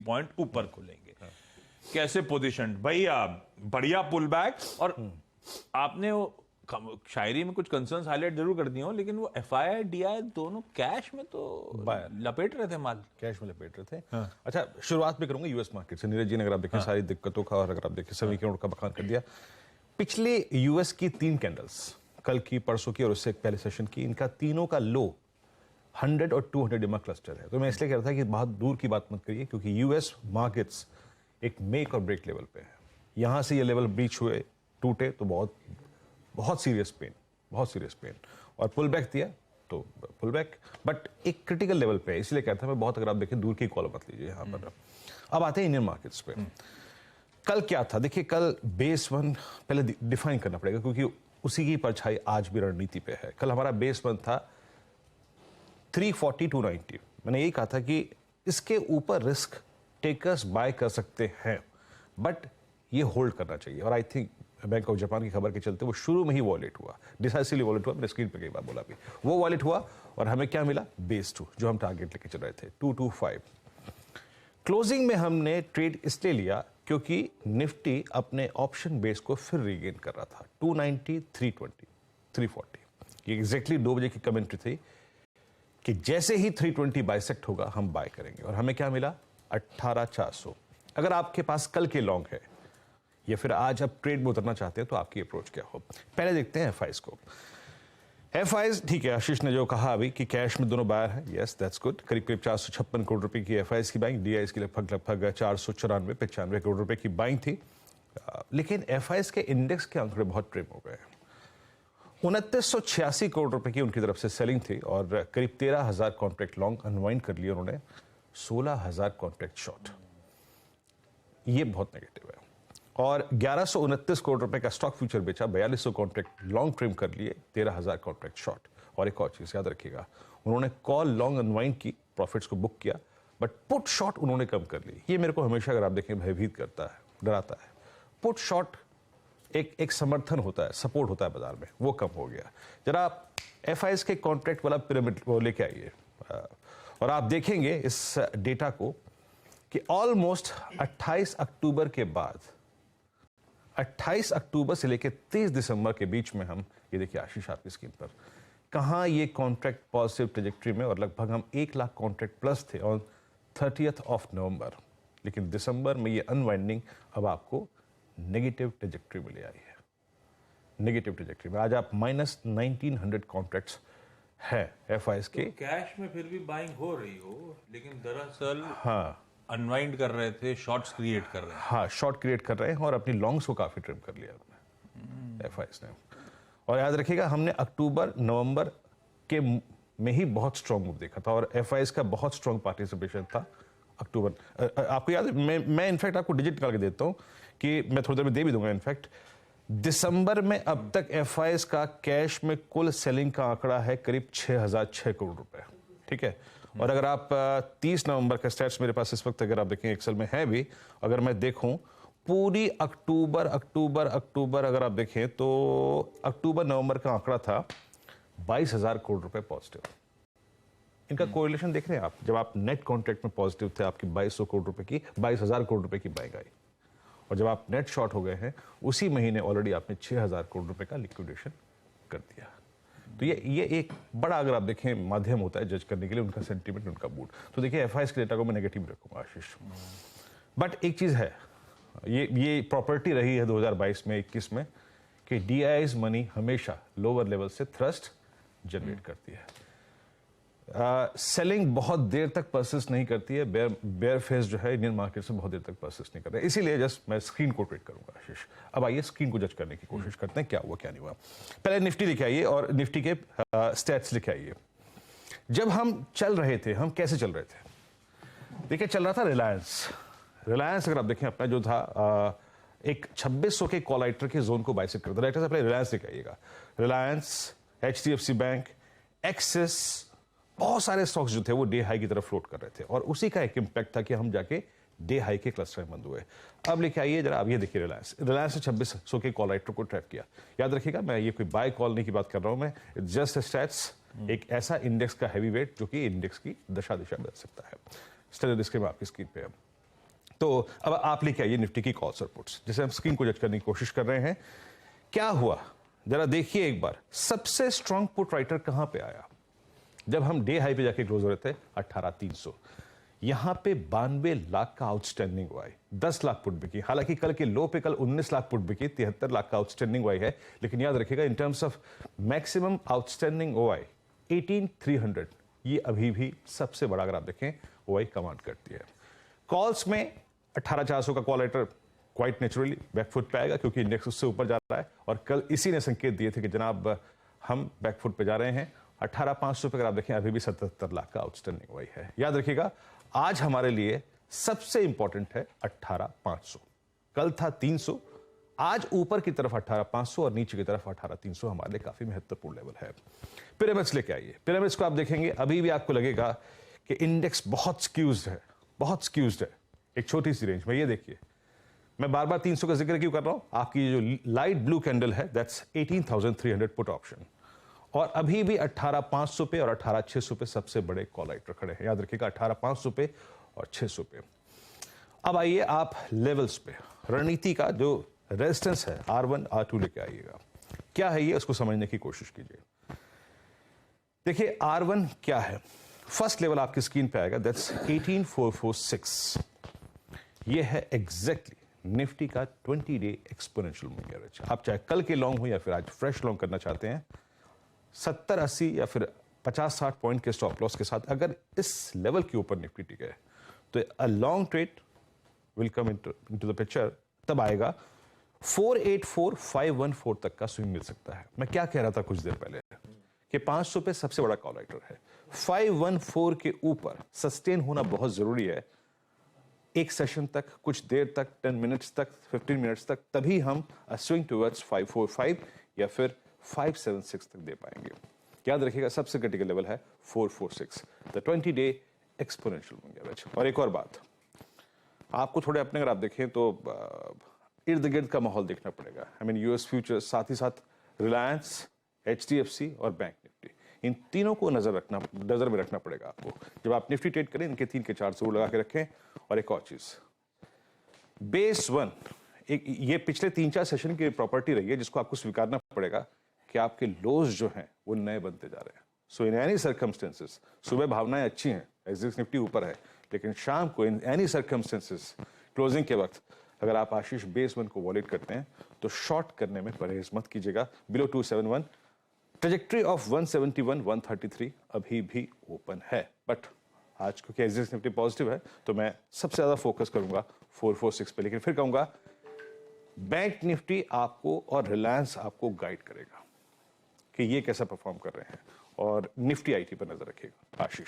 Point ऊपर खुलेंगे। कैसे पोजीशन भैया, बढ़िया पुल बैक। और आपने वो शायरी में कुछ कंसर्न्स हाईलाइट जरूर कर दिए हो, लेकिन वो एफआईआई डीआई दोनों कैश में तो लपेट रहे थे, माल कैश में लपेट रहे थे। अच्छा, शुरुआत भी करूंगा यूएस मार्केट से। नीरज जी ने अगर आप देखें सारी दिक्कतों का, और अगर आप देखें समीकरणों का बखान कर दिया। पिछले यूएस की 3 कैंडल्स, कल की, परसों की और उससे पहले सेशन की, इनका तीनों का लो 100 और 200 डिमा क्लस्टर है। तो मैं इसलिए कह रहा था कि बहुत दूर की बात मत करिए, क्योंकि यूएस मार्केट्स एक मेक और ब्रेक लेवल पे है। यहां से ये लेवल ब्रीच हुए, टूटे तो बहुत सीरियस पेन, बहुत सीरियस पेन। और पुल बैक दिया तो पुल बैक, बट एक क्रिटिकल लेवल पे है। इसलिए कहता मैं बहुत, अगर आप देखें दूर की कॉल मत लीजिए यहां पर। अब आते हैं इंडियन मार्केट्स पे। कल क्या था देखिए, कल बेस वन पहले डिफाइन करना पड़ेगा, क्योंकि उसी की परछाई आज भी रणनीति पे है। कल हमारा बेस वन था 340 टू 90। मैंने यही कहा था कि इसके ऊपर रिस्क टेकर्स बाय कर सकते हैं, बट ये होल्ड करना चाहिए। और I think bank of Japan की खबर के चलते वो शुरू में ही वॉलेट हुआ, डिसाइसिवली वॉलेट हुआ। मैंने स्क्रीन पे कई बार बोला भी, वो वॉलेट हुआ और हमें क्या मिला, बेस 2, जो हम टारगेट लेके चल रहे थे 225। क्लोजिंग में हमने ट्रेड इसलिए लिया क्योंकि निफ्टी अपने ऑप्शन बेस को फिर रीगेन कर रहा था। 290, 320, 340, ये एग्जैक्टली 2 बजे की कमेंट्री थी कि जैसे ही 320 बाइसेक्ट होगा हम बाय करेंगे। और हमें क्या मिला, 18,400। अगर आपके पास कल के लॉन्ग है या फिर आज आप ट्रेड में उतरना चाहते हैं तो आपकी अप्रोच क्या हो। पहले देखते हैं एफआईज को। एफआईज ठीक है, आशीष ने जो कहा अभी कि कैश में दोनों बायर हैं, यस दैट्स गुड। करीब करीब 456 करोड़ रुपए की एफआईज की बाइंग, डीआईज की लगभग 494-95 करोड़ रुपए की बाइंग थी। लेकिन एफआईज के इंडेक्स के आंकड़े बहुत ट्रिम हो गए। 2986 करोड़ रुपए की उनकी तरफ से सेलिंग थी और करीब 13,000 कॉन्ट्रैक्ट लॉन्ग अनवाइंड कर लिए उन्होंने, 16,000 कॉन्ट्रैक्ट शॉर्ट। ये बहुत नेगेटिव है। और 1129 करोड़ रुपए का स्टॉक फ्यूचर बेचा, 4200 कॉन्ट्रैक्ट लॉन्ग ट्रिम कर लिए, 13,000 कॉन्ट्रैक्ट शॉर्ट। और एक और चीज याद रखिएगा, उन्होंने कॉल लॉन्ग अनवाइंड की, प्रॉफिट्स को बुक किया, बट पुट शॉर्ट उन्होंने कम कर ली। ये मेरे को हमेशा, अगर आप देखें, भयभीत करता है, डराता है। पुट शॉर्ट एक समर्थन होता है, सपोर्ट होता है बाजार में, वो कम हो गया। जरा आप एफआईज के कॉन्ट्रैक्ट वाला पिरामिड वो लेके आइए और आप देखेंगे इस डेटा को कि ऑलमोस्ट 28 अक्टूबर के बाद, 28 अक्टूबर से लेकर 30 दिसंबर के बीच में हम, ये देखिए आशीष आपकी स्क्रीन पर, कहां ये कॉन्ट्रैक्ट पॉजिटिव ट्रेजेक्ट्री में, और लगभग हम 1 लाख कॉन्ट्रैक्ट प्लस थे ऑन 30th of नवंबर। लेकिन दिसंबर में ये अनवाइंडिंग अब आपको नेगेटिव ट्रेजेक्ट्री में ले आई है। नेगेटिव ट्रेजेक्ट्री में आज आप -1900 कॉन्ट्रैक्ट्स है एफआईएस के। तो कैश में फिर भी बाइंग हो रही हो, लेकिन दरअसल हाँ, अनवाइंड कर रहे थे, शॉर्ट्स क्रिएट कर रहे हैं। हाँ, शॉर्ट क्रिएट कर रहे हैं और अपनी लॉन्ग्स को काफी ट्रिम कर लिया एफआईएस ने। और याद रखिएगा, हमने अक्टूबर नवंबर के में ही बहुत स्ट्रॉन्ग मूव देखा था और एफआईएस का बहुत स्ट्रॉन्ग पार्टिसिपेशन था अक्टूबर। आपको याद है, मैं इनफैक्ट आपको डिजिट निकाल के देता हूं कि मैं थोड़ी देर में दे भी दूंगा। इनफैक्ट दिसंबर में अब तक एफआईएस का कैश में कुल सेलिंग का आंकड़ा है करीब 6,006 करोड़ रुपए, ठीक है। और अगर आप 30 नवंबर का स्टैट्स मेरे पास इस वक्त, अगर आप देखें एक्सेल में है भी, अगर मैं देखूं पूरी अक्टूबर अगर आप देखें तो अक्टूबर नवंबर का आंकड़ा था 22,000 करोड़ रुपए पॉजिटिव। इनका कोरिलेशन देख रहे हैं आप, जब आप नेट कॉन्ट्रैक्ट में पॉजिटिव थे, आपकी 2200 करोड़ रुपए की, 22,000 करोड़ रुपए की बाइंग आई, और जब आप नेट शॉर्ट हो गए हैं उसी महीने ऑलरेडी आपने 6,000 करोड़ रुपए का लिक्विडेशन कर दिया। तो ये एक बड़ा, अगर आप देखें, माध्यम होता है जज करने के लिए उनका सेंटीमेंट, उनका मूड। तो देखिए एफआईएस के डेटा को मैं नेगेटिव रखूंगा आशीष, बट एक चीज है, ये प्रॉपर्टी रही है 2022 में 21 में कि डीआईएस मनी हमेशा लोअर लेवल से थ्रस्ट जनरेट करती है। सेलिंग बहुत देर तक परसिस्ट नहीं करती है, बेयर फेस जो है इंडियन मार्केट से बहुत देर तक परसिस्ट नहीं कर रहा है। इसीलिए जस्ट मैं स्क्रीन को ट्रेड करूंगा आशीष। अब आइए स्क्रीन को जज करने की कोशिश करते हैं, क्या हुआ क्या नहीं हुआ। पहले निफ्टी लिखे आइए और निफ्टी के स्टैट्स लिखे आइए। जब हम चल रहे थे, हम कैसे चल रहे थे, देखिए चल रहा था रिलायंस अगर आप देखें अपना जो था एक 2600 के कॉलाइटर के जोन को बाइसेक्ट करता है। अपने रिलायंस दिखाइएगा, रिलायंस, एचडीएफसी बैंक, एक्सिस, बहुत सारे स्टॉक्स जो थे वो डे हाई की तरफ फ्लोट कर रहे थे और उसी का एक इंपैक्ट था कि हम जाके डे हाई के क्लस्टर में बंद हुए। अब लेके आइए जरा, अब ये देखिए रिलायंस ने 2600 के कॉलाइटर को ट्रैप किया। याद रखिएगा, मैं ये कोई बाय कॉल नहीं की बात कर रहा हूं, मैं जस्ट स्टैट्स, एक ऐसा इंडेक्स का हैवी वेट जो कि इंडेक्स की दशा दिशा बदल सकता है। स्टेलर डिस्क्लेमर आपकी स्क्रीन पे है। तो अब आप लेके आइए निफ्टी की कॉल्स और पुट्स, जैसे हम स्क्रीन को जज करने की कोशिश कर रहे हैं। क्या हुआ जरा देखिए एक बार, सबसे स्ट्रांग पुट राइटर कहां पे आया? जब हम डे हाई पे जाके क्लोज हो रहे थे 18,300, यहां पे 92 लाख का आउटस्टैंडिंग हुआ है, 10 लाख पुट बिकी। हालांकि कल के लो पे कल 19 लाख पुट बिकी, 73 लाख का आउटस्टैंडिंग हुआ है। लेकिन याद रखिएगा in terms of maximum outstanding OI 18,300, ये अभी भी सबसे बड़ा, अगर आप देखें, ओआई कमांड करती है। कॉल्स में 18,400 का call writer quite naturally back foot पे आएगा, क्योंकि इंडेक्स उससे ऊपर जा रहा है और कल इसी ने संकेत दिए थे कि जनाब हम बैकफुट पे जा रहे हैं। 18,500 पे अगर आप देखें अभी भी 77 लाख का आउटस्टैंडिंग वही है। याद रखिएगा आज हमारे लिए सबसे इंपॉर्टेंट है 18,500। कल था 300, आज ऊपर की तरफ 18,500 और नीचे की तरफ 18,300 हमारे लिए काफी महत्वपूर्ण लेवल है। पिरामिड्स लेके आइए। पिरामिड्स को आप देखेंगे अभी भी आपको लगेगा कि इंडेक्स बहुत स्क्यूज्ड है, बहुत स्क्यूज्ड है एक छोटी सी रेंज में। ये देखिए, मैं बार बार 300 का जिक्र क्यों कर रहा हूं? आपकी जो लाइट ब्लू कैंडल है दैट्स 18,300 पुट ऑप्शन, और अभी भी 18,500 पे और 18,600 पे सबसे बड़े कॉल राइटर खड़े हैं। याद रखिएगा 18,500 पे और 600 पे। अब आइए आप लेवल्स पे, रणनीति का जो रेजिस्टेंस है R1 R2 लेके आइएगा। क्या है ये, उसको समझने की कोशिश कीजिए। देखिए R1 क्या है, फर्स्ट लेवल आपकी स्क्रीन पे आएगा दैट्स 18,446। ये है एग्जैक्टली निफ्टी का 20 डे एक्सपोनेंशियल मूविंग एवरेज। आप चाहे कल के लॉन्ग हो या फिर आज फ्रेश लॉन्ग करना चाहते हैं, 70 80 या फिर 50 60 पॉइंट के स्टॉप लॉस के साथ अगर इस लेवल के ऊपर निफ्टी टिके तो a long trade will come into the picture. तब आएगा 484,514 तक का स्विंग मिल सकता है। मैं क्या कह रहा था कुछ देर पहले कि 500 पे सबसे बड़ा कॉल राइटर है, 514 के ऊपर सस्टेन होना बहुत जरूरी है एक सेशन तक, कुछ देर तक, 10 मिनट्स तक, 15 मिनट्स तक, तभी हम स्विंग टुवर्ड्स 545 या फिर 576 तक दे पाएंगे। याद रखिएगा सबसे क्रिटिकल लेवल है 446, the 20 day exponential moving average. और एक और बात, आपको थोड़े अपने अगर आप देखें तो इर्द गिर्द का माहौल देखना पड़ेगा। आई मीन यूएस फ्यूचर्स, साथ ही साथ रिलायंस, HDFC और बैंक निफ्टी, इन तीनों को नजर में रखना पड़ेगा आपको जब आप निफ्टी ट्रेड करें। इनके 3 के 4 जरूर लगा के रखें। और एक और चीज, बेस 1, ये पिछले 3-4 सेशन की प्रॉपर्टी रही है जिसको आपको स्वीकारना पड़ेगा कि आपके लोज जो हैं वो नए बनते जा रहे हैं। सो इन एनी सर्कमस्टेंसेस, सुबह भावनाएं अच्छी हैं, एक्सिस निफ्टी ऊपर है, लेकिन शाम को इन एनी सर्कमस्टेंसेस क्लोजिंग के वक्त अगर आप आशीष बेस 1 को वॉलेट करते हैं तो शॉर्ट करने में परहेज मत कीजिएगा। बिलो 271, ट्रेजेक्ट्री ऑफ 171 133 अभी भी ओपन है। बट आज क्योंकि एक्सिस निफ्टी पॉजिटिव है तो मैं सबसे ज्यादा फोकस करूंगा 446 पे। लेकिन फिर कहूंगा बैंक निफ्टी आपको और रिलायंस आपको गाइड करेगा कि ये कैसा परफॉर्म कर रहे हैं, और निफ्टी आईटी पर नजर रखिएगा। आशीष।